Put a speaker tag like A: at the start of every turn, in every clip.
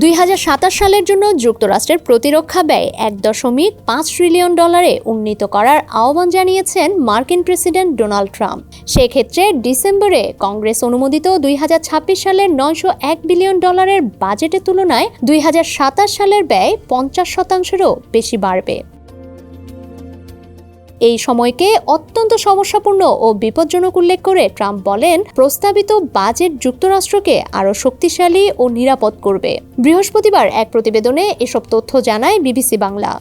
A: 2027 সালের জন্য যুক্তরাষ্ট্রের প্রতিরক্ষা ব্যয় $1.5 ট্রিলিয়ন উন্নীত করার আহ্বান জানিয়েছেন মার্কিন প্রেসিডেন্ট ডোনাল্ড ট্রাম্প। সেক্ষেত্রে ডিসেম্বরে কংগ্রেস অনুমোদিত 2026 সালের $901 বিলিয়ন বাজেটের তুলনায় 2027 সালের ব্যয় 50%-রও বেশি বাড়বে। এই সময়কে অত্যন্ত সমস্যাপূর্ণ ও বিপজ্জনক উল্লেখ করে ট্রাম্প বলেন, প্রস্তাবিত বাজেট যুক্তরাষ্ট্রকে আরও শক্তিশালী ও নিরাপদ করবে। বৃহস্পতিবার এক প্রতিবেদনে এসব তথ্য জানায় বিবিসি বাংলা।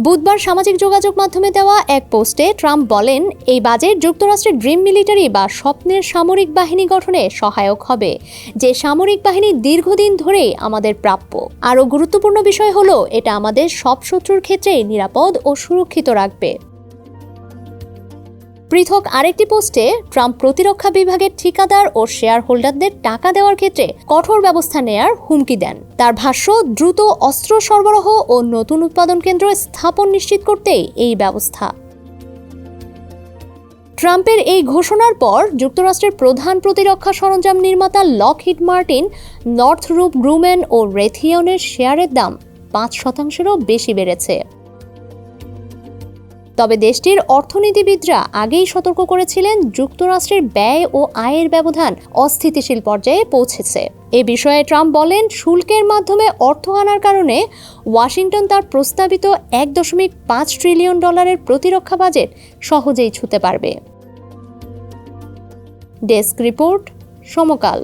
A: বুধবার সামাজিক যোগাযোগ মাধ্যমে দেওয়া এক পোস্টে ট্রাম্প বলেন, এই বাজেট যুক্তরাষ্ট্রের ড্রিম মিলিটারি বা স্বপ্নের সামরিক বাহিনী গঠনে সহায়ক হবে, যে সামরিক বাহিনী দীর্ঘদিন ধরেই আমাদের প্রাপ্য। আরও গুরুত্বপূর্ণ বিষয় হলো, এটা আমাদের সব শত্রুর ক্ষেত্রেই নিরাপদ ও সুরক্ষিত রাখবে। পৃথক আরেকটি পোস্টে ট্রাম্প প্রতিরক্ষা বিভাগের ঠিকাদার ও শেয়ার হোল্ডারদের টাকা দেওয়ার ক্ষেত্রে কঠোর ব্যবস্থা নেয়ার হুমকি দেন। তার ভাষ্য, দ্রুত অস্ত্র সরবরাহ ও নতুন উৎপাদন কেন্দ্র স্থাপন নিশ্চিত করতেই এই ব্যবস্থা। ট্রাম্পের এই ঘোষণার পর যুক্তরাষ্ট্রের প্রধান প্রতিরক্ষা সরঞ্জাম নির্মাতা লকহিড মার্টিন, নর্থরুপ গ্রুম্যান ও রেথিয়নের শেয়ারের দাম 5%-রও বেশি বেড়েছে। তবে দেশটির অর্থনীতিবিদরা আগেই সতর্ক করেছিলেন, যুক্তরাষ্ট্রের ব্যয় ও আয়ের ব্যবধান অস্থিতিশীল পর্যায়ে পৌঁছেছে। এ বিষয়ে ট্রাম্প বলেন, শুল্কের মাধ্যমে অর্থ আনার কারণে ওয়াশিংটন তার প্রস্তাবিত $1.5 ট্রিলিয়ন প্রতিরক্ষা বাজেট সহজেই ছুঁতে পারবে। ডেস্ক রিপোর্ট, সমকাল।